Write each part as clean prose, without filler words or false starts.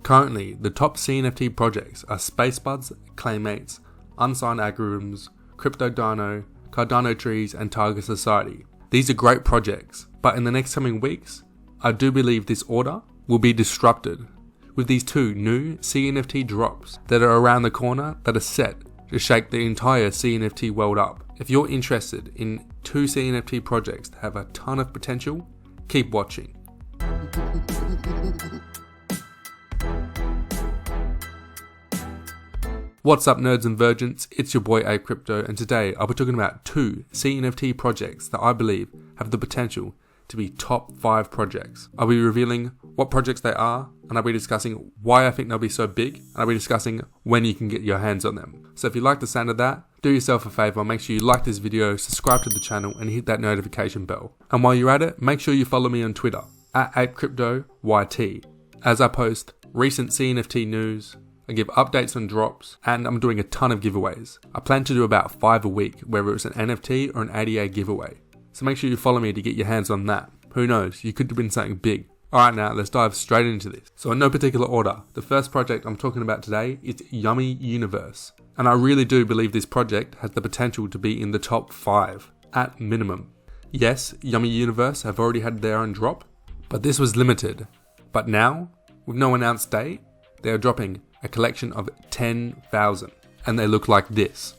Currently, the top CNFT projects are Spacebuds, Claymates, Unsigned Algorithms, Crypto Dino, Cardano Trees, and Target Society. These are great projects, but in the next coming weeks, I do believe this order will be disrupted with these two new CNFT drops that are around the corner that are set to shake the entire CNFT world up. If you're interested in two CNFT projects that have a ton of potential, keep watching. What's up, nerds and virgins? It's your boy APE Crypto, and today I'll be talking about two CNFT projects that I believe have the potential to be top 5 projects. I'll be revealing what projects they are, and I'll be discussing why I think they'll be so big, and I'll be discussing when you can get your hands on them. So if you like the sound of that, do yourself a favor, make sure you like this video, subscribe to the channel, and hit that notification bell. And while you're at it, make sure you follow me on Twitter, at ApeCryptoYT, as I post recent CNFT news, I give updates on drops, and I'm doing a ton of giveaways. I plan to do about 5 a week, whether it's an NFT or an ADA giveaway. So make sure you follow me to get your hands on that. Who knows, you could win something big. Alright, now let's dive straight into this. So in no particular order, the first project I'm talking about today is Yummi Universe. And I really do believe this project has the potential to be in the top 5, at minimum. Yes, Yummi Universe have already had their own drop, but this was limited. But now, with no announced date, they are dropping a collection of 10,000, and they look like this.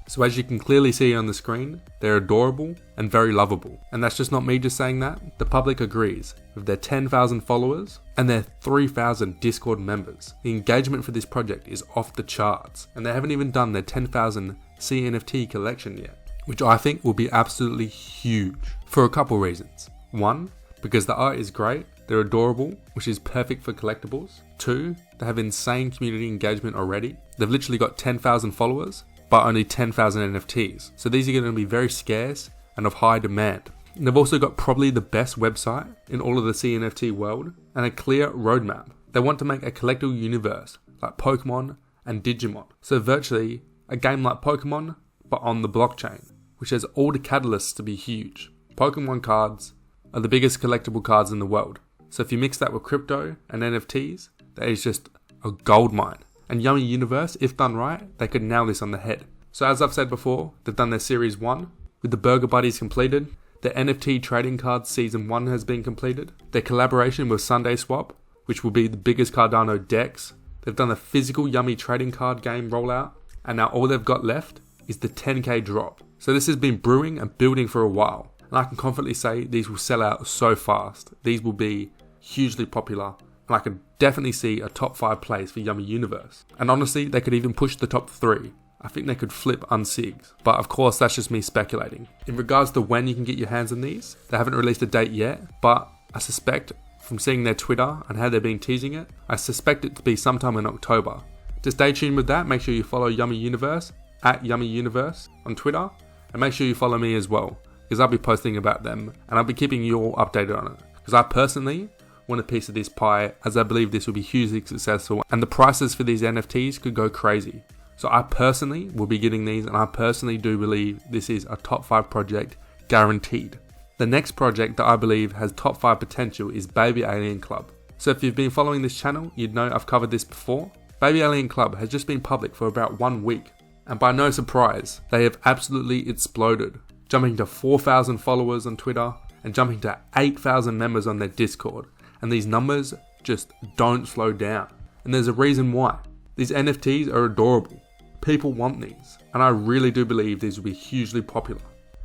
So as you can clearly see on the screen, they're adorable and very lovable. And that's just not me just saying that, the public agrees. With their 10,000 followers and their 3,000 Discord members, the engagement for this project is off the charts, and they haven't even done their 10,000 CNFT collection yet, which I think will be absolutely huge for a couple reasons. One, because the art is great, they're adorable, which is perfect for collectibles. 2, they have insane community engagement already. They've literally got 10,000 followers, but only 10,000 NFTs. So these are going to be very scarce and of high demand. And they've also got probably the best website in all of the CNFT world and a clear roadmap. They want to make a collectible universe like Pokemon and Digimon. So virtually a game like Pokemon, but on the blockchain, which has all the catalysts to be huge. Pokemon cards are the biggest collectible cards in the world. So if you mix that with crypto and NFTs, that is just a gold mine. And Yummi Universe, if done right, they could nail this on the head. So as I've said before, they've done their Series 1, with the Burger Buddies completed, their NFT trading cards Season 1 has been completed, their collaboration with Sunday Swap, which will be the biggest Cardano DEX, they've done the physical Yummi trading card game rollout, and now all they've got left is the 10k drop. So this has been brewing and building for a while, and I can confidently say these will sell out so fast. These will be hugely popular, and I could definitely see a top 5 place for Yummi Universe. And honestly, they could even push the top 3. I think they could flip unsigs, but of course that's just me speculating. In regards to when you can get your hands on these, they haven't released a date yet, but I suspect from seeing their Twitter and how they've been teasing it, I suspect it to be sometime in October. To stay tuned with that, make sure you follow Yummi Universe, at Yummi Universe on Twitter, and make sure you follow me as well, because I'll be posting about them and I'll be keeping you all updated on it. Because I personally want a piece of this pie, as I believe this will be hugely successful and the prices for these NFTs could go crazy. So I personally will be getting these, and I personally do believe this is a top 5 project guaranteed. The next project that I believe has top 5 potential is Baby Alien Club. So if you've been following this channel, you'd know I've covered this before. Baby Alien Club has just been public for about 1 week, and by no surprise, they have absolutely exploded, jumping to 4,000 followers on Twitter and jumping to 8,000 members on their Discord. And these numbers just don't slow down. And there's a reason why. These NFTs are adorable. People want these. And I really do believe these will be hugely popular.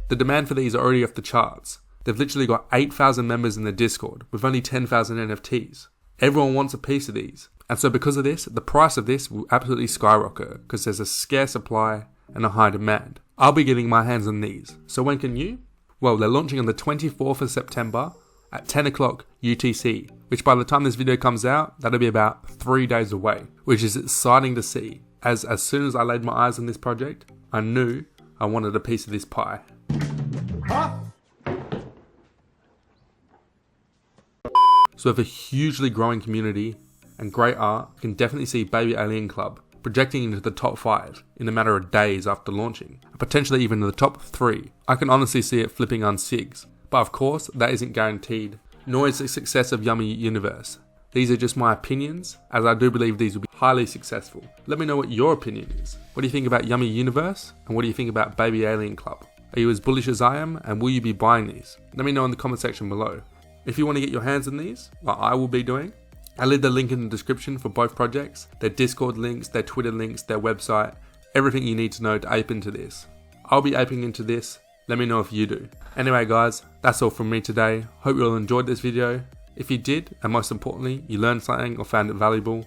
The demand for these are already off the charts. They've literally got 8,000 members in their Discord with only 10,000 NFTs. Everyone wants a piece of these. And so because of this, the price of this will absolutely skyrocket because there's a scarce supply and a high demand. I'll be getting my hands on these. So when can you? Well, they're launching on the 24th of September at 10 o'clock UTC, which by the time this video comes out, that'll be about 3 days away, which is exciting to see, as soon as I laid my eyes on this project, I knew I wanted a piece of this pie. So with a hugely growing community and great art, you can definitely see Baby Alien Club projecting into the top 5 in a matter of days after launching, and potentially even the top 3. I can honestly see it flipping unsigs. But of course, that isn't guaranteed, nor is the success of Yummi Universe. These are just my opinions, as I do believe these will be highly successful. Let me know what your opinion is. What do you think about Yummi Universe? And what do you think about Baby Alien Club? Are you as bullish as I am, and will you be buying these? Let me know in the comment section below. If you want to get your hands on these, like I will be doing, I'll leave the link in the description for both projects, their Discord links, their Twitter links, their website, everything you need to know to ape into this. I'll be aping into this. Let me know if you do. Anyway guys, that's all from me today. Hope you all enjoyed this video. If you did, and most importantly, you learned something or found it valuable,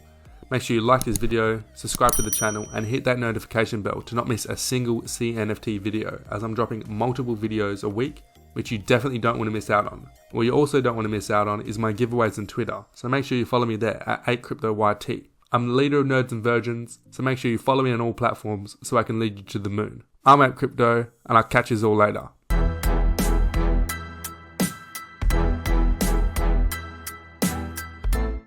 make sure you like this video, subscribe to the channel, and hit that notification bell to not miss a single CNFT video, as I'm dropping multiple videos a week, which you definitely don't want to miss out on. What you also don't want to miss out on is my giveaways on Twitter, so make sure you follow me there at APE Crypto YT. I'm the leader of nerds and virgins, so make sure you follow me on all platforms so I can lead you to the moon. I'm APE Crypto, and I'll catch you all later.